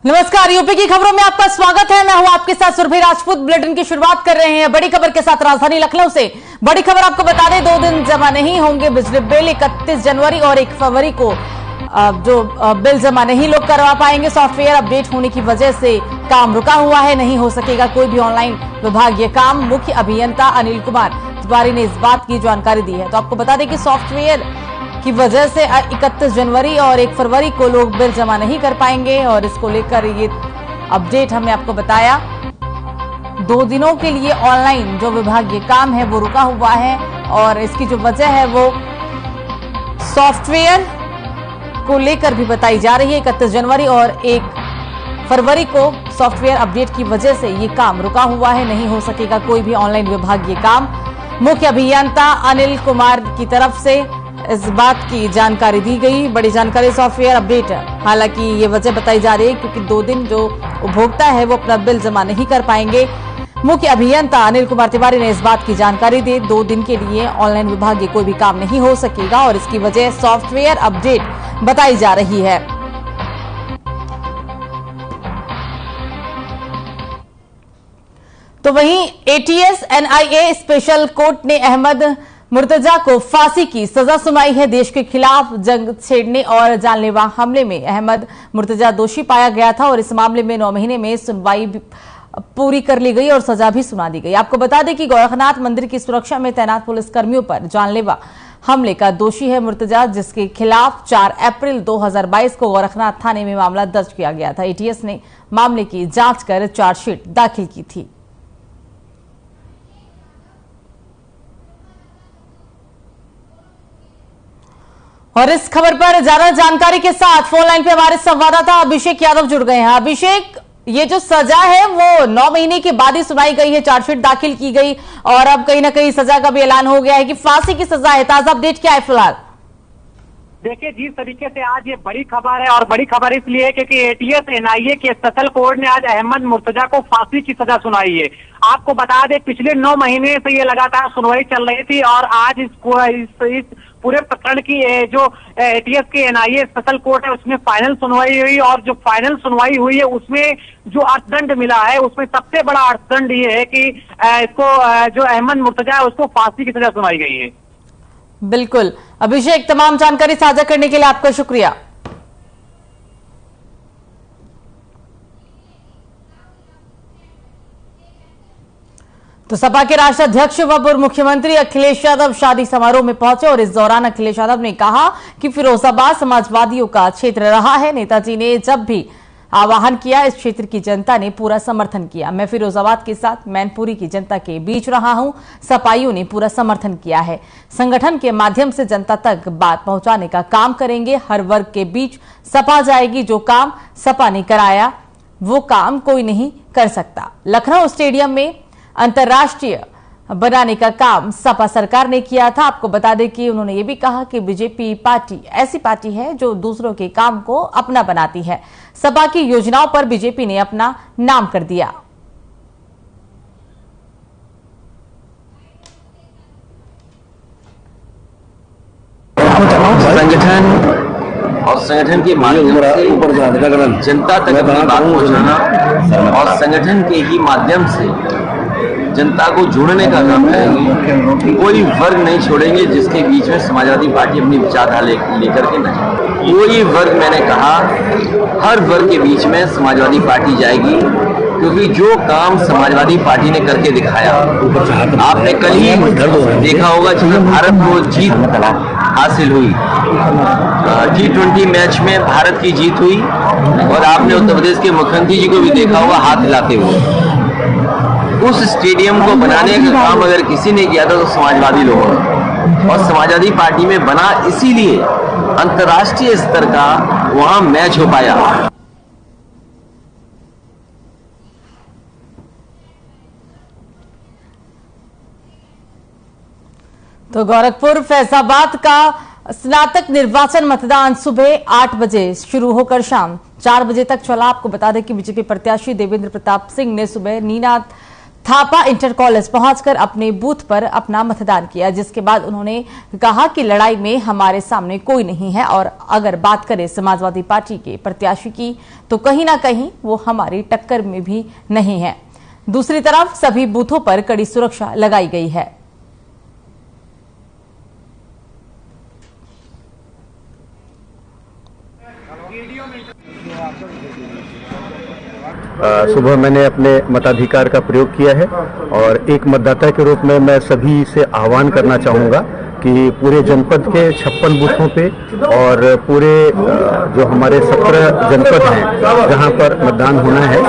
नमस्कार, यूपी की खबरों में आपका स्वागत है। मैं हूं आपके साथ सुरभि राजपूत। बुलेटिन की शुरुआत कर रहे हैं बड़ी खबर के साथ राजधानी लखनऊ से। बड़ी खबर आपको बता दें, 2 दिन जमा नहीं होंगे बिजली बिल। 31 जनवरी और 1 फरवरी को जो बिल जमा नहीं लोग करवा पाएंगे। सॉफ्टवेयर अपडेट होने की वजह से काम रुका हुआ है, नहीं हो सकेगा कोई भी ऑनलाइन विभागीय काम। मुख्य अभियंता अनिल कुमार तिवारी ने इस बात की जानकारी दी है। तो आपको बता दें कि सॉफ्टवेयर की वजह से 31 जनवरी और 1 फरवरी को लोग बिल जमा नहीं कर पाएंगे और इसको लेकर ये अपडेट हमने आपको बताया। 2 दिनों के लिए ऑनलाइन जो विभागीय काम है वो रुका हुआ है और इसकी जो वजह है वो सॉफ्टवेयर को लेकर भी बताई जा रही है। 31 जनवरी और 1 फरवरी को सॉफ्टवेयर अपडेट की वजह से ये काम रुका हुआ है, नहीं हो सकेगा कोई भी ऑनलाइन विभागीय काम। मुख्य अभियंता अनिल कुमार की तरफ से इस बात की जानकारी दी गई। बड़ी जानकारी सॉफ्टवेयर अपडेट, हालांकि ये वजह बताई जा रही है क्योंकि 2 दिन जो उपभोक्ता है वो अपना बिल जमा नहीं कर पाएंगे। मुख्य अभियंता अनिल कुमार तिवारी ने इस बात की जानकारी दी। 2 दिन के लिए ऑनलाइन विभागीय कोई भी काम नहीं हो सकेगा और इसकी वजह सॉफ्टवेयर अपडेट बताई जा रही है। तो वहीं एटीएस एनआईए स्पेशल कोर्ट ने अहमद मुर्तजा को फांसी की सजा सुनाई है। देश के खिलाफ जंग छेड़ने और जानलेवा हमले में अहमद मुर्तजा दोषी पाया गया था और इस मामले में 9 महीने में सुनवाई पूरी कर ली गई और सजा भी सुना दी गई। आपको बता दें कि गोरखनाथ मंदिर की सुरक्षा में तैनात पुलिसकर्मियों पर जानलेवा हमले का दोषी है मुर्तजा, जिसके खिलाफ 4 अप्रैल 2022 को गोरखनाथ थाने में मामला दर्ज किया गया था। एटीएस ने मामले की जांच कर चार्जशीट दाखिल की थी। और इस खबर पर ज्यादा जानकारी के साथ फोन लाइन पे हमारे संवाददाता अभिषेक यादव जुड़ गए हैं। अभिषेक, ये जो सजा है वो 9 महीने के बाद ही सुनाई गई है, चार्जशीट दाखिल की गई और अब कहीं ना कहीं सजा का भी ऐलान हो गया है कि फांसी की सजा है। ताजा अपडेट क्या है फिलहाल? देखिए, जिस तरीके से आज ये बड़ी खबर है और बड़ी खबर इसलिए क्योंकि एटीएस एनआईए के स्पेशल कोर्ट ने आज अहमद मुर्तजा को फांसी की सजा सुनाई है। आपको बता दें, पिछले 9 महीने से ये लगातार सुनवाई चल रही थी और आज इस पूरे प्रकरण की जो एटीएस के एनआईए स्पेशल कोर्ट है उसमें फाइनल सुनवाई हुई और जो फाइनल सुनवाई हुई है उसमें जो अर्थदंड मिला है उसमें सबसे बड़ा अर्थदंड ये है कि इसको जो अहमद मुर्तजा है उसको फांसी की सजा सुनाई गई है। बिल्कुल अभिषेक, तमाम जानकारी साझा करने के लिए आपका शुक्रिया। तो सपा के राष्ट्रीय अध्यक्ष व पूर्व मुख्यमंत्री अखिलेश यादव शादी समारोह में पहुंचे और इस दौरान अखिलेश यादव ने कहा कि फिरोजाबाद समाजवादियों का क्षेत्र रहा है। नेताजी ने जब भी आह्वान किया, इस क्षेत्र की जनता ने पूरा समर्थन किया। मैं फिरोजाबाद के साथ मैनपुरी की जनता के बीच रहा हूं, सपाइयों ने पूरा समर्थन किया है। संगठन के माध्यम से जनता तक बात पहुंचाने का काम करेंगे। हर वर्ग के बीच सपा जाएगी। जो काम सपा ने कराया वो काम कोई नहीं कर सकता। लखनऊ स्टेडियम में अंतर्राष्ट्रीय बनाने का काम सपा सरकार ने किया था। आपको बता दें कि उन्होंने ये भी कहा कि बीजेपी पार्टी ऐसी पार्टी है जो दूसरों के काम को अपना बनाती है। सपा की योजनाओं पर बीजेपी ने अपना नाम कर दिया। संगठन के माध्यम से जनता तक अपनी बात पहुंचाना और संगठन के ही माध्यम से जनता को जोड़ने का काम करेंगे। कोई वर्ग नहीं छोड़ेंगे जिसके बीच में समाजवादी पार्टी अपनी विचारधारा लेकर के नहीं। कोई वर्ग, मैंने कहा हर वर्ग के बीच में समाजवादी पार्टी जाएगी, क्योंकि जो काम समाजवादी पार्टी ने करके दिखाया, आपने कल ही देखा होगा जिसमें भारत को जीत हासिल हुई। T20 मैच में भारत की जीत हुई और आपने उत्तर प्रदेश के मुख्यमंत्री जी को भी देखा होगा हाथ हिलाते हुए। उस स्टेडियम को बनाने का काम अगर किसी ने किया था तो समाजवादी लोगों ने, और समाजवादी पार्टी में बना इसीलिए अंतर्राष्ट्रीय स्तर का वहां मैच हो पाया। तो गोरखपुर फैजाबाद का स्नातक निर्वाचन मतदान सुबह 8 बजे शुरू होकर शाम 4 बजे तक चला। आपको बता दें कि बीजेपी प्रत्याशी देवेंद्र प्रताप सिंह ने सुबह नीना थापा इंटर कॉलेज पहुंचकर अपने बूथ पर अपना मतदान किया, जिसके बाद उन्होंने कहा कि लड़ाई में हमारे सामने कोई नहीं है और अगर बात करें समाजवादी पार्टी के प्रत्याशी की तो कहीं ना कहीं वो हमारी टक्कर में भी नहीं है। दूसरी तरफ सभी बूथों पर कड़ी सुरक्षा लगाई गई है। सुबह मैंने अपने मताधिकार का प्रयोग किया है और एक मतदाता के रूप में मैं सभी से आह्वान करना चाहूँगा कि पूरे जनपद के 56 बूथों पे और पूरे जो हमारे 17 जनपद हैं जहाँ पर मतदान होना है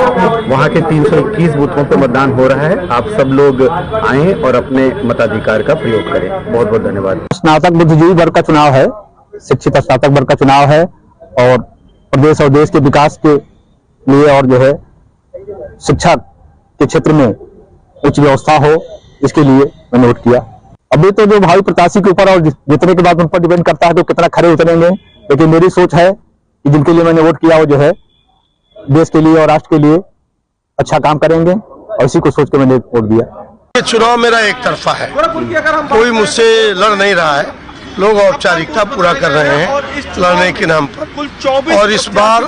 वहाँ के 321 बूथों पे मतदान हो रहा है। आप सब लोग आएं और अपने मताधिकार का प्रयोग करें। बहुत बहुत धन्यवाद। स्नातक बुद्धिजीवी वर्ग का चुनाव है, शिक्षित स्नातक वर्ग का चुनाव है और प्रदेश और देश के विकास के लिए और जो है शिक्षा के क्षेत्र में उच्च व्यवस्था हो, इसके लिए मैंने वोट किया। अभी तो जो भावी प्रत्याशी के ऊपर और जितने के बाद उन पर डिपेंड करता है तो कितना खरे उतरेंगे, लेकिन मेरी सोच है कि जिनके लिए मैंने वोट किया वो जो है देश के लिए और राष्ट्र के लिए अच्छा काम करेंगे और इसी को सोच के मैंने वोट दिया। ये चुनाव मेरा एक तरफा है, कोई मुझसे लड़ नहीं रहा है। लोग औपचारिकता पूरा कर रहे हैं लड़ने के नाम पर और इस बार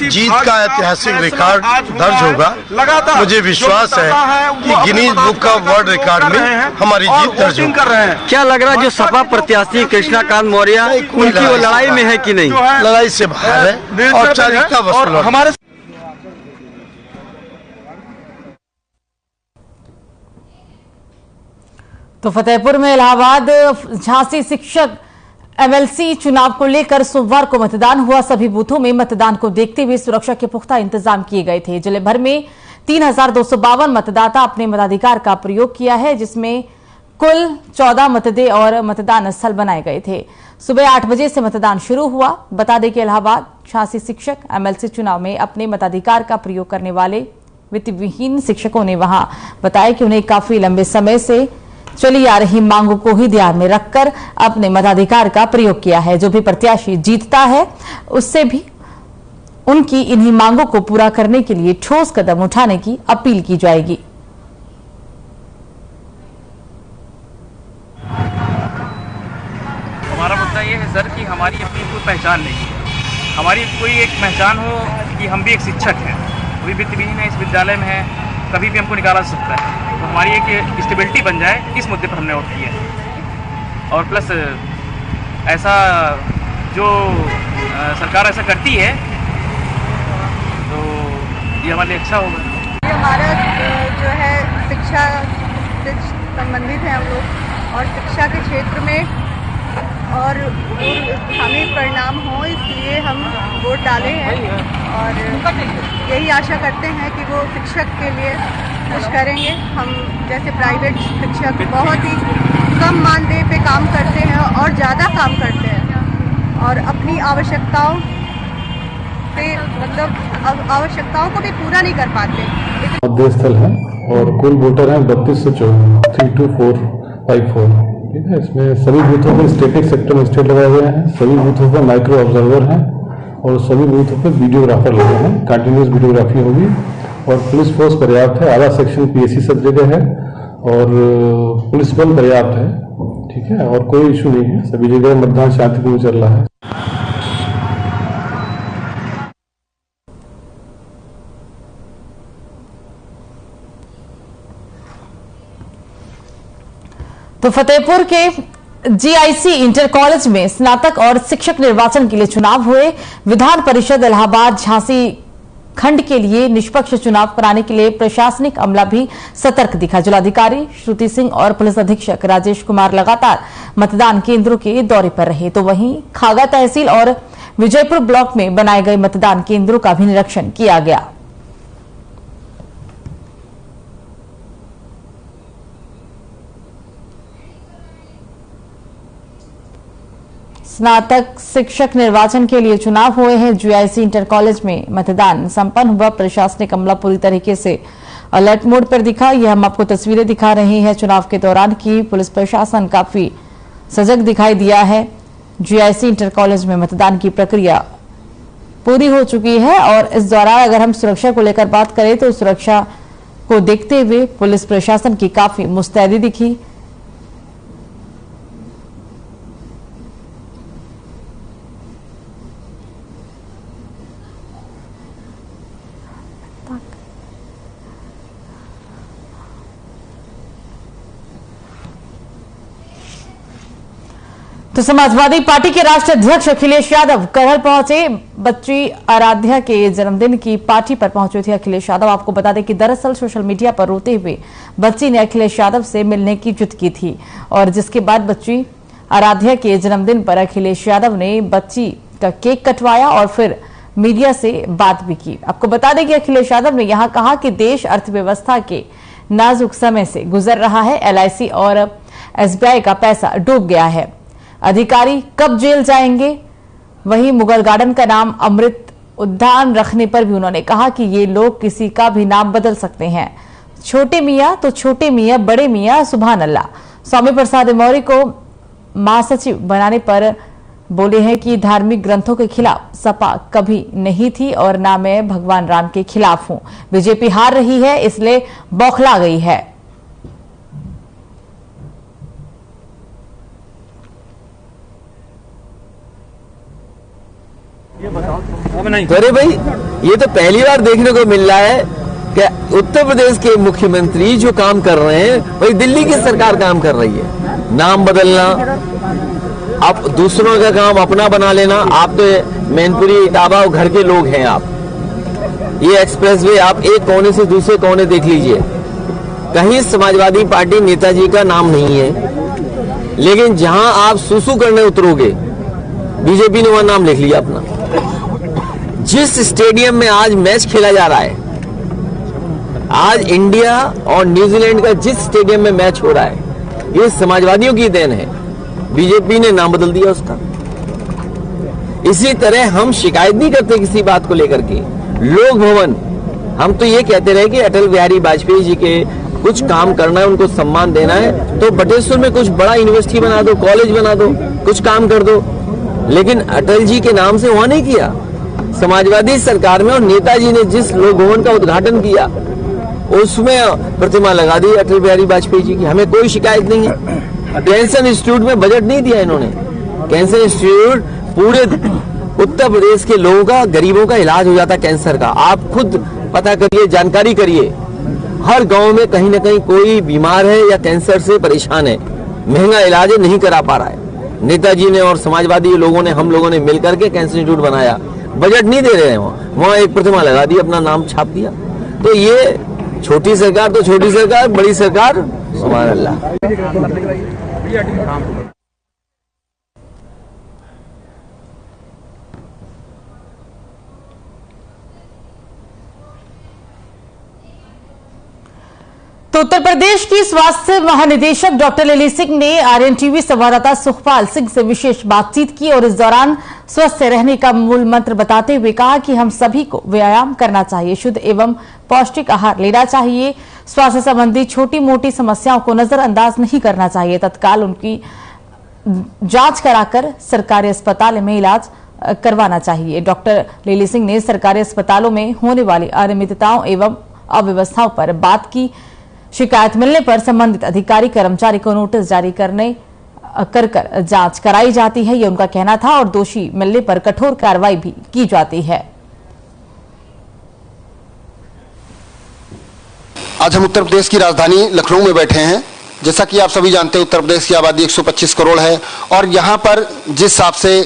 जीत का ऐतिहासिक रिकॉर्ड दर्ज होगा। मुझे विश्वास है कि गिनीज बुक का वर्ल्ड रिकॉर्ड में हमारी जीत दर्ज होगी। क्या लग रहा है जो सपा प्रत्याशी कृष्णाकांत मौर्य उनकी वो लड़ाई में है कि नहीं? लड़ाई से बाहर है, औपचारिकता बस हमारे। तो फतेहपुर में इलाहाबाद झांसी शिक्षक एमएलसी चुनाव को लेकर सोमवार को मतदान हुआ। सभी बूथों में मतदान को देखते हुए सुरक्षा के पुख्ता इंतजाम किए गए थे। जिले भर में 3252 मतदाता अपने मताधिकार का प्रयोग किया है, जिसमें कुल 14 मतदेय और मतदान स्थल बनाए गए थे। सुबह 8 बजे से मतदान शुरू हुआ। बता दें कि इलाहाबाद झांसी शिक्षक एमएलसी चुनाव में अपने मताधिकार का प्रयोग करने वाले वित्तविहीन शिक्षकों ने वहां बताया कि उन्हें काफी लंबे समय से चली आ रही मांगों को ही ध्यान में रखकर अपने मताधिकार का प्रयोग किया है। जो भी प्रत्याशी जीतता है उससे भी उनकी इन्हीं मांगों को पूरा करने के लिए ठोस कदम उठाने की अपील की जाएगी। हमारा मुद्दा ये है सर कि हमारी अपनी कोई पहचान नहीं है। हमारी कोई एक पहचान हो कि हम भी एक शिक्षक हैं, कोई वित्तविहीन है, इस विद्यालय में है, कभी भी हमको निकाला जा सकता है। तो हमारी एक स्टेबिलिटी बन जाए, इस मुद्दे पर हमने वोट किया है। और प्लस ऐसा जो सरकार ऐसा करती है तो ये हमारे लिए अच्छा होगा। हमारा जो है शिक्षा से संबंधित है हम लोग और शिक्षा के क्षेत्र में और हमें परिणाम हो इसलिए हम वोट डाले हैं और यही आशा करते हैं कि वो शिक्षक के लिए कुछ करेंगे। हम जैसे प्राइवेट शिक्षक बहुत ही कम मानदेय पे काम करते हैं और ज़्यादा काम करते हैं और अपनी आवश्यकताओं पे मतलब आवश्यकताओं को भी पूरा नहीं कर पाते। मतदेय स्थल है और कुल वोटर हैं 3254 ठीक है। इसमें सभी बूथों पर स्टैटिक सेक्टर में स्टेट लगाए हुए हैं, सभी बूथों पर माइक्रो ऑब्जर्वर हैं और सभी बूथों पर वीडियोग्राफर लगे हैं। कंटिन्यूस वीडियोग्राफी होगी और पुलिस फोर्स पर्याप्त है। आधा सेक्शन पीएससी सब जगह है और पुलिस बल पर्याप्त है, ठीक है, और कोई इशू नहीं है। सभी जगह मतदान शांतिपूर्ण चल रहा है। तो फतेहपुर के जीआईसी इंटर कॉलेज में स्नातक और शिक्षक निर्वाचन के लिए चुनाव हुए। विधान परिषद इलाहाबाद झांसी खंड के लिए निष्पक्ष चुनाव कराने के लिए प्रशासनिक अमला भी सतर्क दिखा। जिलाधिकारी श्रुति सिंह और पुलिस अधीक्षक राजेश कुमार लगातार मतदान केंद्रों के दौरे पर रहे, तो वहीं खागा तहसील और विजयपुर ब्लॉक में बनाए गए मतदान केंद्रों का भी निरीक्षण किया गया। स्नातक शिक्षक निर्वाचन के लिए चुनाव हुए हैं। जीआईसी इंटर कॉलेज में मतदान संपन्न हुआ। प्रशासनिक अमला पूरी तरीके से अलर्ट मोड पर दिखा। यह हम आपको तस्वीरें दिखा रहे हैं चुनाव के दौरान की। पुलिस प्रशासन काफी सजग दिखाई दिया है। जीआईसी इंटर कॉलेज में मतदान की प्रक्रिया पूरी हो चुकी है और इस दौरान अगर हम सुरक्षा को लेकर बात करें तो सुरक्षा को देखते हुए पुलिस प्रशासन की काफी मुस्तैदी दिखी। तो समाजवादी पार्टी के राष्ट्रीय अध्यक्ष अखिलेश यादव करहल पहुंचे। बच्ची आराध्या के जन्मदिन की पार्टी पर पहुंचे थे अखिलेश यादव। आपको बता दें कि दरअसल सोशल मीडिया पर रोते हुए बच्ची ने अखिलेश यादव से मिलने की जिद की थी और जिसके बाद बच्ची आराध्या के जन्मदिन पर अखिलेश यादव ने बच्ची का केक कटवाया और फिर मीडिया से बात भी की। आपको बता दें कि अखिलेश यादव ने यहां कहा कि देश अर्थव्यवस्था के नाजुक समय से गुजर रहा है। LIC और SBI का पैसा डूब गया है। अधिकारी कब जेल जाएंगे। वहीं मुगल गार्डन का नाम अमृत उद्यान रखने पर भी उन्होंने कहा कि ये लोग किसी का भी नाम बदल सकते हैं। छोटे मियाँ तो छोटे मियाँ, बड़े मियाँ सुभान अल्लाह। स्वामी प्रसाद मौर्य को महासचिव बनाने पर बोले हैं कि धार्मिक ग्रंथों के खिलाफ सपा कभी नहीं थी और ना मैं भगवान राम के खिलाफ हूं। बीजेपी हार रही है इसलिए बौखला गई है। अरे भाई, ये तो पहली बार देखने को मिल रहा है कि उत्तर प्रदेश के मुख्यमंत्री जो काम कर रहे हैं वही दिल्ली की सरकार काम कर रही है। नाम बदलना, आप दूसरों का काम अपना बना लेना। आप तो मैनपुरी इटावा घर के लोग हैं। आप ये एक्सप्रेसवे आप एक कोने से दूसरे कोने देख लीजिए, कहीं समाजवादी पार्टी नेताजी का नाम नहीं है, लेकिन जहां आप सुसु करने उतरोगे बीजेपी ने वहां नाम लिख लिया अपना। जिस स्टेडियम में आज मैच खेला जा रहा है, आज इंडिया और न्यूजीलैंड का जिस स्टेडियम में मैच हो रहा है, ये समाजवादियों की देन है। बीजेपी ने नाम बदल दिया उसका। इसी तरह हम शिकायत नहीं करते किसी बात को लेकर के। लोक भवन, हम तो ये कहते रहे कि अटल बिहारी वाजपेयी जी के कुछ काम करना है, उनको सम्मान देना है, तो बटेश्वर में कुछ बड़ा यूनिवर्सिटी बना दो, कॉलेज बना दो, कुछ काम कर दो। लेकिन अटल जी के नाम से वहां नहीं किया। समाजवादी सरकार में और नेताजी ने जिस लोक भवन का उद्घाटन किया उसमें प्रतिमा लगा दी अटल बिहारी वाजपेयी जी की। हमें कोई शिकायत नहीं है। कैंसर इंस्टीट्यूट में बजट नहीं दिया इन्होंने। कैंसर इंस्टीट्यूट पूरे उत्तर प्रदेश के लोगों का, गरीबों का इलाज हो जाता कैंसर का। आप खुद पता करिए, जानकारी करिए। हर गांव में कहीं ना कहीं कोई बीमार है या कैंसर से परेशान है, महंगा इलाज नहीं करा पा रहा है। नेताजी ने और समाजवादी लोगों ने, हम लोगों ने मिलकर के कैंसर इंस्टीट्यूट बनाया। बजट नहीं दे रहे हैं वहां एक प्रतिमा लगा दी, अपना नाम छाप दिया। तो ये छोटी सरकार तो छोटी सरकार, बड़ी सरकार सुभान अल्लाह। तो उत्तर प्रदेश की स्वास्थ्य महानिदेशक डॉक्टर लिली सिंह ने RNTV संवाददाता सुखपाल सिंह से विशेष बातचीत की और इस दौरान स्वस्थ रहने का मूल मंत्र बताते हुए कहा कि हम सभी को व्यायाम करना चाहिए, शुद्ध एवं पौष्टिक आहार लेना चाहिए, स्वास्थ्य संबंधी छोटी मोटी समस्याओं को नजरअंदाज नहीं करना चाहिए, तत्काल उनकी जांच कराकर सरकारी अस्पताल में इलाज करवाना चाहिए। डॉक्टर लिली सिंह ने सरकारी अस्पतालों में होने वाली अनियमितताओं एवं अव्यवस्थाओं पर बात की। शिकायत मिलने पर संबंधित अधिकारी कर्मचारी को नोटिस जारी कर जांच कराई जाती है, ये उनका कहना था और दोषी मिलने पर कठोर कार्रवाई भी की जाती है। आज हम उत्तर प्रदेश की राजधानी लखनऊ में बैठे हैं। जैसा कि आप सभी जानते हैं, उत्तर प्रदेश की आबादी 125 करोड़ है और यहाँ पर जिस हिसाब से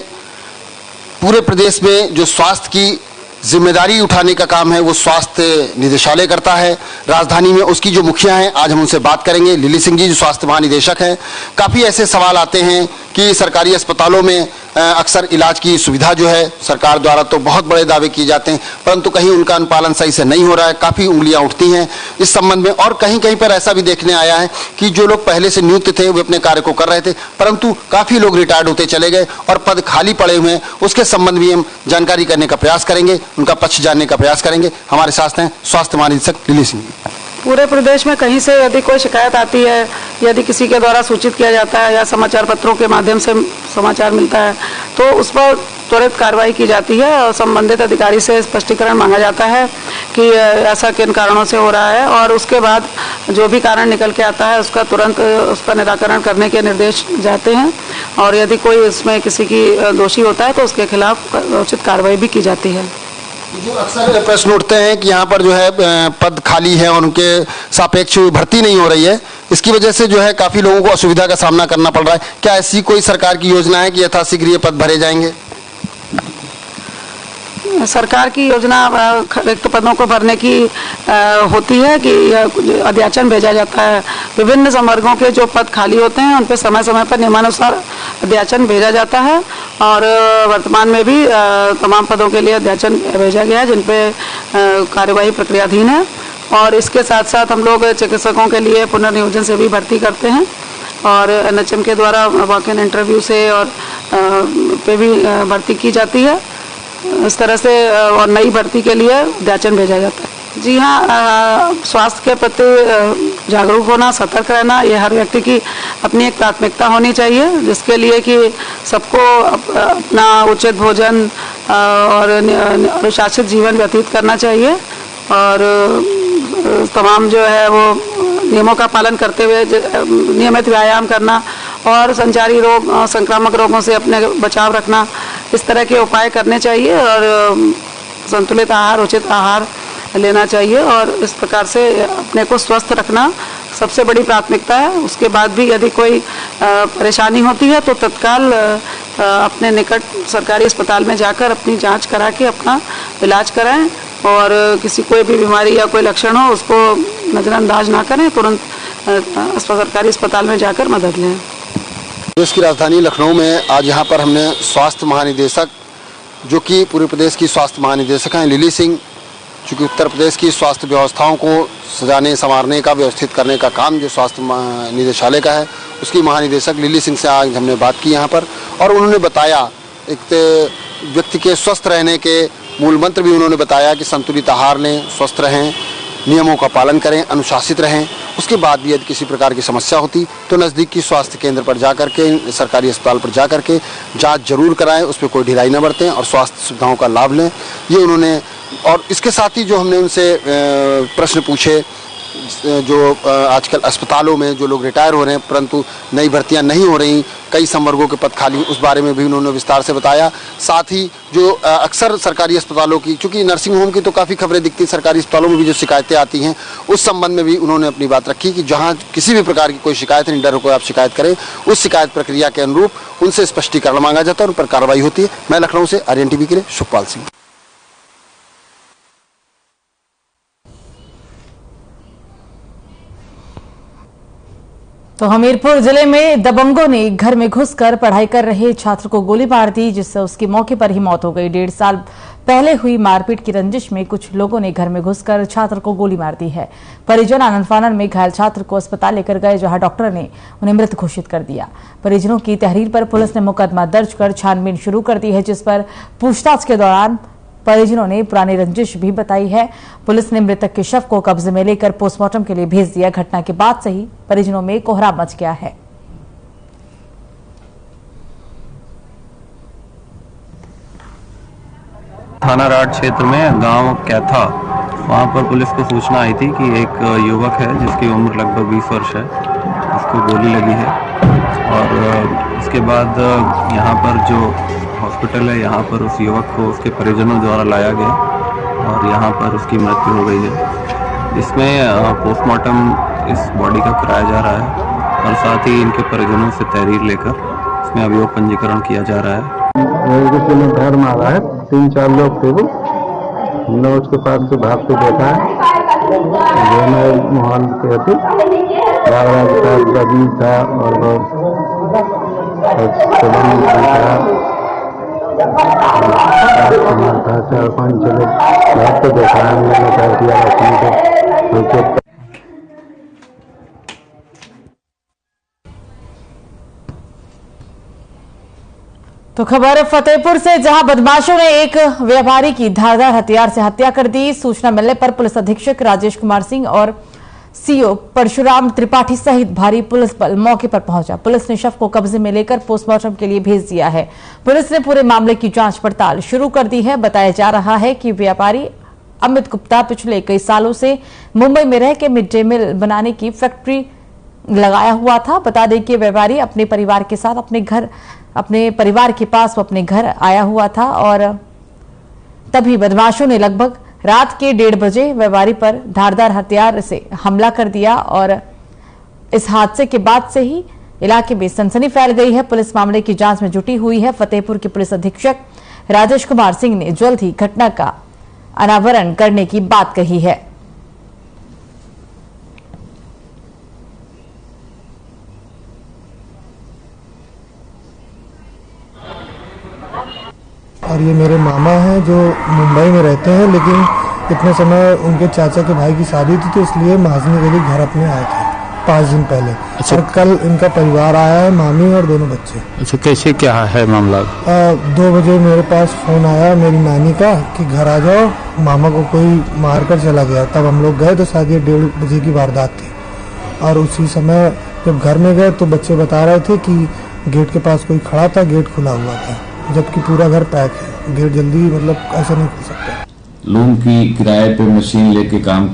पूरे प्रदेश में जो स्वास्थ्य की जिम्मेदारी उठाने का काम है वो स्वास्थ्य निदेशालय करता है। राजधानी में उसकी जो मुखिया हैं, आज हम उनसे बात करेंगे। लिली सिंह जी जो स्वास्थ्य महानिदेशक हैं, काफ़ी ऐसे सवाल आते हैं कि सरकारी अस्पतालों में अक्सर इलाज की सुविधा जो है सरकार द्वारा तो बहुत बड़े दावे किए जाते हैं, परंतु कहीं उनका अनुपालन सही से नहीं हो रहा है, काफ़ी उंगलियां उठती हैं इस संबंध में। और कहीं कहीं पर ऐसा भी देखने आया है कि जो लोग पहले से नियुक्त थे वे अपने कार्य को कर रहे थे, परंतु काफ़ी लोग रिटायर्ड होते चले गए और पद खाली पड़े हुए हैं। उसके संबंध में हम जानकारी करने का प्रयास करेंगे, उनका पक्ष जानने का प्रयास करेंगे। हमारे साथ हैं स्वास्थ्य महानिदेशक लिली सिंह। पूरे प्रदेश में कहीं से यदि कोई शिकायत आती है, यदि किसी के द्वारा सूचित किया जाता है या समाचार पत्रों के माध्यम से समाचार मिलता है तो उस पर त्वरित कार्रवाई की जाती है और संबंधित अधिकारी से स्पष्टीकरण मांगा जाता है कि ऐसा किन कारणों से हो रहा है, और उसके बाद जो भी कारण निकल के आता है उसका तुरंत उसका निराकरण करने के निर्देश जाते हैं, और यदि कोई इसमें किसी की दोषी होता है तो उसके खिलाफ उचित कार्रवाई भी की जाती है। जो अक्सर प्रश्न उठते हैं कि यहाँ पर जो है पद खाली है और उनके सापेक्ष भर्ती नहीं हो रही है, इसकी वजह से जो है काफी लोगों को असुविधा का सामना करना पड़ रहा है। क्या ऐसी कोई सरकार की योजना है कि यथाशीघ्र ये पद भरे जाएंगे? सरकार की योजना रिक्त पदों को भरने की होती है कि अध्याचन भेजा जाता है। विभिन्न संवर्गों के जो पद खाली होते हैं उन पर समय समय पर नियमानुसार अध्याचन भेजा जाता है, और वर्तमान में भी तमाम पदों के लिए अध्याचन भेजा गया है जिन पे कार्यवाही प्रक्रियाधीन है। और इसके साथ साथ हम लोग चिकित्सकों के लिए पुनर्नियोजन से भी भर्ती करते हैं, और NHM के द्वारा वॉक इन इंटरव्यू से और पे भी भर्ती की जाती है। इस तरह से और नई भर्ती के लिए अध्याचन भेजा जाता है। जी हाँ, स्वास्थ्य के प्रति जागरूक होना, सतर्क रहना, ये हर व्यक्ति की अपनी एक प्राथमिकता होनी चाहिए, जिसके लिए कि सबको अपना उचित भोजन और अनुशासित जीवन व्यतीत करना चाहिए, और तमाम जो है वो नियमों का पालन करते हुए नियमित व्यायाम करना और संचारी रोग, संक्रामक रोगों से अपने बचाव रखना, इस तरह के उपाय करने चाहिए, और संतुलित आहार, उचित आहार लेना चाहिए, और इस प्रकार से अपने को स्वस्थ रखना सबसे बड़ी प्राथमिकता है। उसके बाद भी यदि कोई परेशानी होती है तो तत्काल अपने निकट सरकारी अस्पताल में जाकर अपनी जांच करा के अपना इलाज कराएं, और किसी कोई भी बीमारी या कोई लक्षण हो उसको नज़रअंदाज ना करें, तुरंत सरकारी अस्पताल में जाकर मदद लें। प्रदेश की राजधानी लखनऊ में आज यहाँ पर हमने स्वास्थ्य महानिदेशक, जो कि पूरे प्रदेश की स्वास्थ्य महानिदेशक हैं, लिली सिंह, चूँकि उत्तर प्रदेश की स्वास्थ्य व्यवस्थाओं को सजाने संवारने का, व्यवस्थित करने का काम जो स्वास्थ्य निदेशालय का है, उसकी महानिदेशक लिली सिंह से आज हमने बात की यहाँ पर, और उन्होंने बताया एक व्यक्ति के स्वस्थ रहने के मूल मंत्र भी उन्होंने बताया कि संतुलित आहार लें, स्वस्थ रहें, नियमों का पालन करें, अनुशासित रहें। उसके बाद भी यदि किसी प्रकार की समस्या होती तो नज़दीक की स्वास्थ्य केंद्र पर जाकर के, सरकारी अस्पताल पर जाकर के जांच जरूर कराएं, उस पर कोई ढिलाई न बरतें और स्वास्थ्य सुविधाओं का लाभ लें, ये उन्होंने। और इसके साथ ही जो हमने उनसे प्रश्न पूछे, जो आजकल अस्पतालों में जो लोग रिटायर हो रहे हैं परंतु नई भर्तियां नहीं हो रही, कई संवर्गों के पद खाली, उस बारे में भी उन्होंने विस्तार से बताया। साथ ही जो अक्सर सरकारी अस्पतालों की, चूंकि नर्सिंग होम की तो काफ़ी खबरें दिखती, सरकारी अस्पतालों में भी जो शिकायतें आती हैं उस संबंध में भी उन्होंने अपनी बात रखी कि जहाँ किसी भी प्रकार की कोई शिकायत है, निडर होकर आप शिकायत करें, उस शिकायत प्रक्रिया के अनुरूप उनसे स्पष्टीकरण मांगा जाता है और उन पर कार्रवाई होती है। मैं लखनऊ से आर्यन टीवी के लिए सुखपाल सिंह। तो हमीरपुर जिले में दबंगों ने घर में घुसकर पढ़ाई कर रहे छात्र को गोली मार दी, जिससे उसकी मौके पर ही मौत हो गई। 1.5 साल पहले हुई मारपीट की रंजिश में कुछ लोगों ने घर में घुसकर छात्र को गोली मार दी है। परिजन आनन फानन में घायल छात्र को अस्पताल लेकर गए, जहां डॉक्टर ने उन्हें मृत घोषित कर दिया। परिजनों की तहरीर पर पुलिस ने मुकदमा दर्ज कर छानबीन शुरू कर दी है, जिस पर पूछताछ के दौरान परिजनों ने पुरानी रंजिश भी बताई है। पुलिस ने मृतक के शव को कब्जे में लेकर पोस्टमार्टम के लिए भेज दिया। घटना के बाद से ही परिजनों में कोहराम मच गया है। थाना राट क्षेत्र में गांव कैथा, वहां पर पुलिस को सूचना आई थी कि एक युवक है जिसकी उम्र लगभग 20 वर्ष है, उसको गोली लगी है। और इसके बाद यहाँ पर जो हॉस्पिटल है, यहाँ पर उस युवक को उसके परिजनों द्वारा लाया गया और यहाँ पर उसकी मृत्यु हो गई है। इसमें पोस्टमार्टम इस बॉडी का कराया जा रहा है और साथ ही इनके परिजनों से तहरीर लेकर इसमें अभियोग पंजीकरण किया जा रहा है। किसी ने घर मारा है, 3-4 लोग थे वो, हमने उसके पास से भाग के देखा है। दोनों मोहन के थे, राज था, रवि था और था 4-5 चले भाग के देखा है। हमने कर दिया रखने तो खबर फतेहपुर से, जहां बदमाशों ने एक व्यापारी की धारदार हथियार से हत्या कर दी। सूचना मिलने पर पुलिस अधीक्षक राजेश कुमार सिंह और सीओ परशुराम त्रिपाठी सहित भारी पुलिस बल मौके पर पहुंचा। पुलिस ने शव को कब्जे में लेकर पोस्टमार्टम के लिए भेज दिया है। पुलिस ने पूरे मामले की जांच पड़ताल शुरू कर दी है। बताया जा रहा है कि व्यापारी अमित गुप्ता पिछले कई सालों से मुंबई में रह के मिड डे मील बनाने की फैक्ट्री लगाया हुआ था। बता दें कि व्यापारी अपने परिवार के साथ अपने परिवार के पास वो अपने घर आया हुआ था और तभी बदमाशों ने लगभग रात के 1:30 बजे व्यापारी पर धारदार हथियार से हमला कर दिया और इस हादसे के बाद से ही इलाके में सनसनी फैल गई है। पुलिस मामले की जांच में जुटी हुई है। फतेहपुर के पुलिस अधीक्षक राजेश कुमार सिंह ने जल्द ही घटना का अनावरण करने की बात कही है। और ये मेरे मामा हैं जो मुंबई में रहते हैं, लेकिन इतने समय उनके चाचा के भाई की शादी थी तो इसलिए महाजनी गली घर अपने आए थे 5 दिन पहले। अच्छा। और कल इनका परिवार आया है, मामी और दोनों बच्चे। अच्छा, कैसे क्या है मामला? 2 बजे मेरे पास फोन आया मेरी नानी का कि घर आ जाओ, मामा को कोई मार कर चला गया। तब हम लोग गए तो शायद ये 1:30 बजे की वारदात थी। और उसी समय जब घर में गए तो बच्चे बता रहे थे कि गेट के पास कोई खड़ा था, गेट खुला हुआ था, जबकि पूरा घर पैक है। गेट जल्दी मतलब ऐसा नहीं खुल सकता। लोन की किराए पे मशीन लेके काम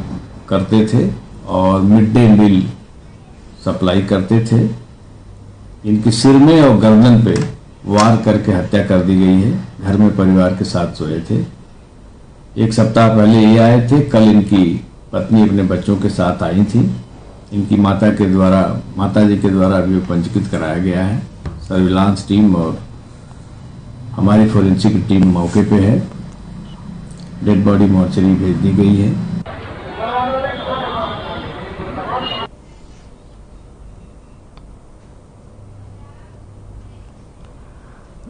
करते थे और मिड डे मील सप्लाई करते थे। इनके सिर में और गर्दन पे वार करके हत्या कर दी गई है। घर में परिवार के साथ सोए थे। 1 सप्ताह पहले ये आए थे। कल इनकी पत्नी अपने बच्चों के साथ आई थी। इनकी माता जी के द्वारा अभी पंजीकृत कराया गया है। सर्विलांस टीम और हमारी फोरेंसिक टीम मौके पे है। डेड बॉडी मोर्चरी भेज दी गई है।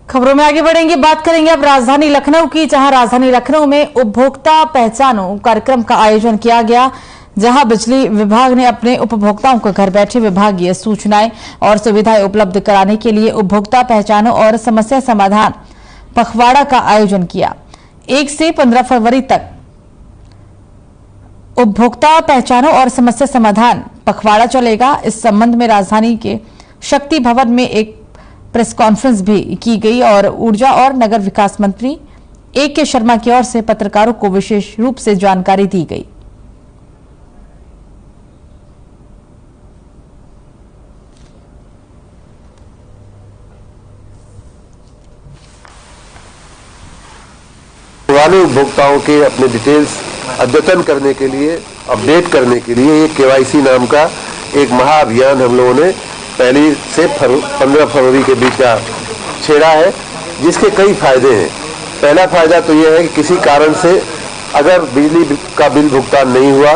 खबरों में आगे बढ़ेंगे, बात करेंगे अब राजधानी लखनऊ की, जहां राजधानी लखनऊ में उपभोक्ता पहचानो कार्यक्रम का आयोजन किया गया, जहां बिजली विभाग ने अपने उपभोक्ताओं को घर बैठे विभागीय सूचनाएं और सुविधाएं उपलब्ध कराने के लिए उपभोक्ता पहचानो और समस्या समाधान पखवाड़ा का आयोजन किया। 1 से 15 फरवरी तक उपभोक्ता पहचानो और समस्या समाधान पखवाड़ा चलेगा। इस संबंध में राजधानी के शक्ति भवन में एक प्रेस कॉन्फ्रेंस भी की गई और ऊर्जा और नगर विकास मंत्री A.K. शर्मा की ओर से पत्रकारों को विशेष रूप से जानकारी दी गई। पुराने उपभोक्ताओं के अपने डिटेल्स अद्यतन करने के लिए, अपडेट करने के लिए एक KYC नाम का एक महाअभियान हम लोगों ने 1 से 15 फरवरी के बीच का छेड़ा है, जिसके कई फायदे हैं। पहला फायदा तो यह है कि किसी कारण से अगर बिजली का बिल भुगतान नहीं हुआ,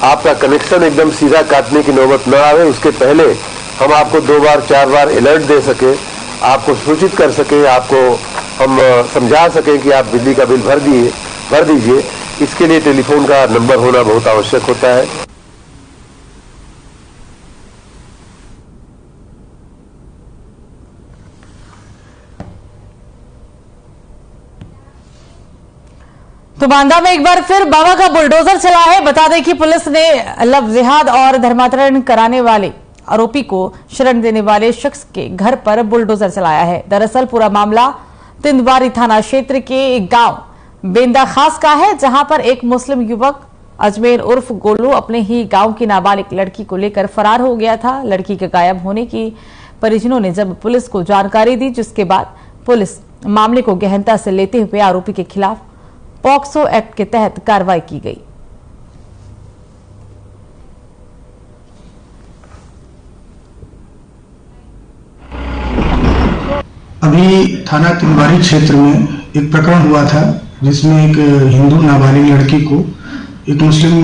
आपका कनेक्शन एकदम सीधा काटने की नौबत न आवे, उसके पहले हम आपको 2 बार 4 बार अलर्ट दे सके, आपको सूचित कर सके, आपको हम समझा सकें कि आप बिजली का बिल भर दीजिए। इसके लिए टेलीफोन का नंबर होना बहुत आवश्यक होता है। तो बांदा में एक बार फिर बाबा का बुलडोजर चला है। बता दें कि पुलिस ने लव जिहाद और धर्मांतरण कराने वाले आरोपी को शरण देने वाले शख्स के घर पर बुलडोजर चलाया है। दरअसल पूरा मामला तिंदवारी थाना क्षेत्र के एक गांव बेंदा खास का है, जहां पर एक मुस्लिम युवक अजमेर उर्फ गोलू अपने ही गांव की नाबालिग लड़की को लेकर फरार हो गया था। लड़की के गायब होने की परिजनों ने जब पुलिस को जानकारी दी, जिसके बाद पुलिस मामले को गहनता से लेते हुए आरोपी के खिलाफ पॉक्सो एक्ट के तहत कार्रवाई की गई। अभी थाना तिंदवारी क्षेत्र में एक प्रकरण हुआ था, जिसमें एक हिंदू नाबालिग लड़की को एक मुस्लिम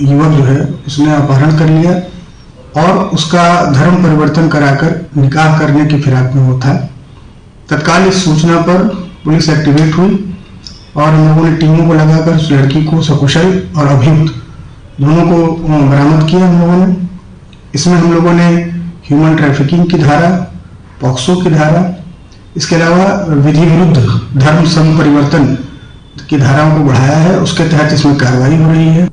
युवक जो है उसने अपहरण कर लिया और उसका धर्म परिवर्तन कराकर निकाह करने की फिराक में वो था। तत्काल इस सूचना पर पुलिस एक्टिवेट हुई और हम लोगों ने टीमों को लगाकर उस लड़की को सकुशल और अभियुक्त दोनों को बरामद किया हम लोगों ने। इसमें हम लोगों ने ह्यूमन ट्रैफिकिंग की धारा, पॉक्सो की धारा, इसके अलावा विधि विरुद्ध धर्म सम परिवर्तन की धाराओं को बढ़ाया है। उसके तहत इसमें कार्रवाई हो रही है।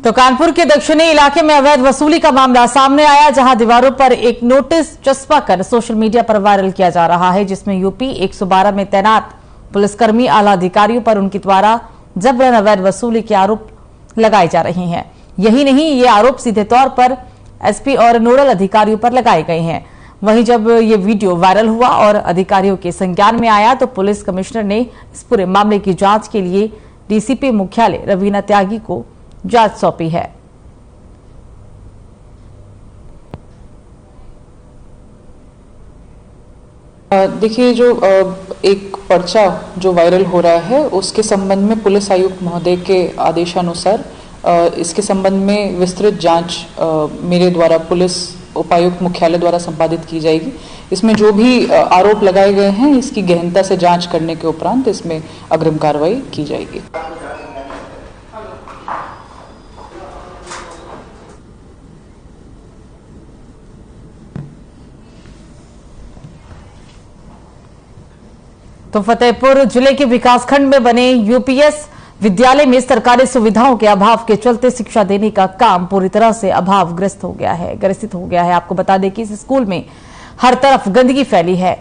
तो कानपुर के दक्षिणी इलाके में अवैध वसूली का मामला सामने आया, जहां दीवारों पर एक नोटिस चस्पा कर सोशल मीडिया पर वायरल किया जा रहा है, जिसमें यूपी 112 में तैनात पुलिसकर्मी आला अधिकारियों पर उनके द्वारा जबरन अवैध वसूली के आरोप लगाए जा रहे हैं। यही नहीं, ये आरोप सीधे तौर पर एसपी और नोडल अधिकारियों पर लगाए गए हैं। वहीं जब ये वीडियो वायरल हुआ और अधिकारियों के संज्ञान में आया तो पुलिस कमिश्नर ने इस पूरे मामले की जांच के लिए डीसीपी मुख्यालय रवीना त्यागी को जांच सौंपी है। देखिए, जो एक पर्चा जो वायरल हो रहा है उसके संबंध में पुलिस आयुक्त महोदय के आदेशानुसार इसके संबंध में विस्तृत जांच मेरे द्वारा पुलिस उपायुक्त मुख्यालय द्वारा संपादित की जाएगी। इसमें जो भी आरोप लगाए गए हैं इसकी गहनता से जांच करने के उपरांत इसमें अग्रिम कार्रवाई की जाएगी। तो फतेहपुर जिले के विकासखंड में बने यूपीएस विद्यालय में सरकारी सुविधाओं के अभाव के चलते शिक्षा देने का काम पूरी तरह से अभावग्रस्त हो गया है, ग्रसित हो गया है। आपको बता दें कि इस स्कूल में हर तरफ गंदगी फैली है,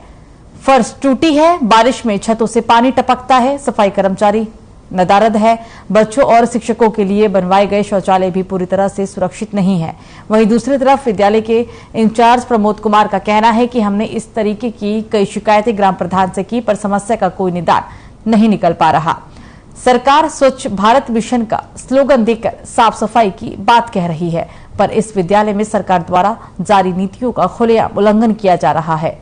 फर्श टूटी है, बारिश में छतों से पानी टपकता है, सफाई कर्मचारी नदारद है, बच्चों और शिक्षकों के लिए बनवाए गए शौचालय भी पूरी तरह से सुरक्षित नहीं है। वहीं दूसरी तरफ विद्यालय के इंचार्ज प्रमोद कुमार का कहना है कि हमने इस तरीके की कई शिकायतें ग्राम प्रधान से की, पर समस्या का कोई निदान नहीं निकल पा रहा। सरकार स्वच्छ भारत मिशन का स्लोगन देकर साफ सफाई की बात कह रही है, पर इस विद्यालय में सरकार द्वारा जारी नीतियों का खुलेआम उल्लंघन किया जा रहा है।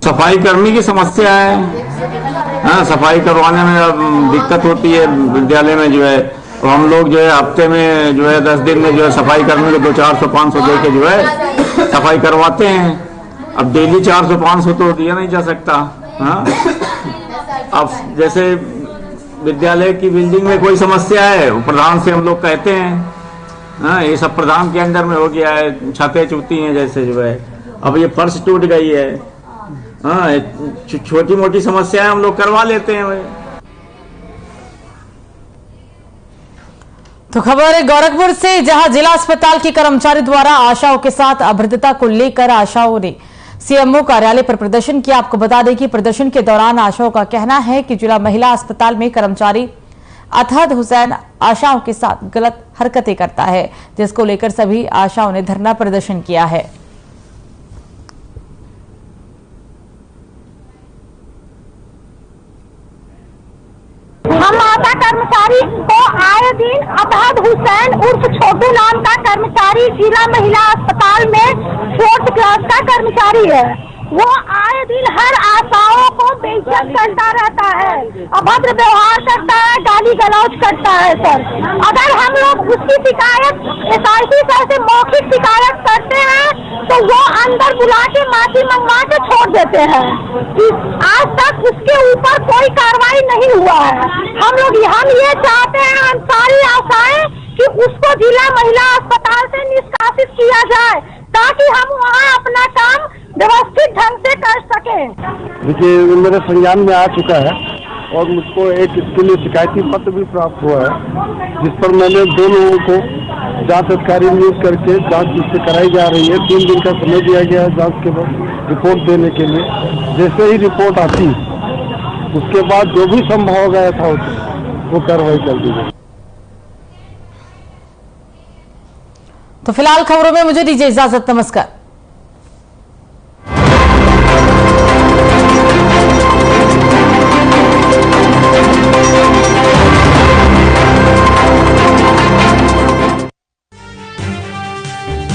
सफाई कर्मी की समस्या है। हाँ, सफाई करवाने में दिक्कत होती है विद्यालय में जो है। तो हम लोग जो है हफ्ते में जो है 10 दिन में जो है सफाई कर्मी को 200-400-500 दे के जो है सफाई करवाते हैं। अब डेली 400-500 तो दिया नहीं जा सकता। हाँ, अब जैसे विद्यालय की बिल्डिंग में कोई समस्या है, प्रधान से हम लोग कहते हैं, हाँ ये सब प्रधान के अंदर में हो गया है, छतें चूती हैं जैसे जो है। अब ये फर्श टूट गई है, हाँ छोटी मोटी समस्याएं हम लोग करवा लेते हैं। तो खबर है गोरखपुर से, जहां जिला अस्पताल के कर्मचारी द्वारा आशाओं के साथ अभद्रता को लेकर आशाओं ने सीएमओ कार्यालय पर प्रदर्शन किया। आपको बता दें कि प्रदर्शन के दौरान आशाओं का कहना है कि जिला महिला अस्पताल में कर्मचारी अतहद हुसैन आशाओं के साथ गलत हरकतें करता है, जिसको लेकर सभी आशाओं ने धरना प्रदर्शन किया है। हम आशा कर्मचारी को आए दिन अतहद हुसैन उर्फ छोटू नाम का कर्मचारी जिला महिला अस्पताल में 4th क्लास का कर्मचारी है। वो आए दिन हर आशाओं को बेइज्जत करता रहता है, अभद्र व्यवहार करता है, गाली गलौज करता है। सर, अगर हम लोग उसकी शिकायत एसआईसी सर से मौखिक शिकायत करते हैं तो वो अंदर बुला के माफी मंगवा के छोड़ देते हैं। आज तक उसके ऊपर कोई कार्रवाई नहीं हुआ है। हम ये चाहते हैं, हम सारी आशाएं कि उसको जिला महिला अस्पताल से निष्कासित किया जाए ताकि हम वहाँ अपना काम व्यवस्थित ढंग से कर सकें। देखिए, मेरे संज्ञान में आ चुका है और मुझको एक इसके लिए शिकायती पत्र भी प्राप्त हुआ है, जिस पर मैंने 2 लोगों को जांच अधिकारी नियुक्त करके जांच जिससे कराई जा रही है। 3 दिन का समय दिया गया है जांच के बाद रिपोर्ट देने के लिए। जैसे ही रिपोर्ट आती उसके बाद जो भी संभव हो गया था वो कार्रवाई कर दी गई। तो फिलहाल खबरों में मुझे दीजिए इजाजत, नमस्कार।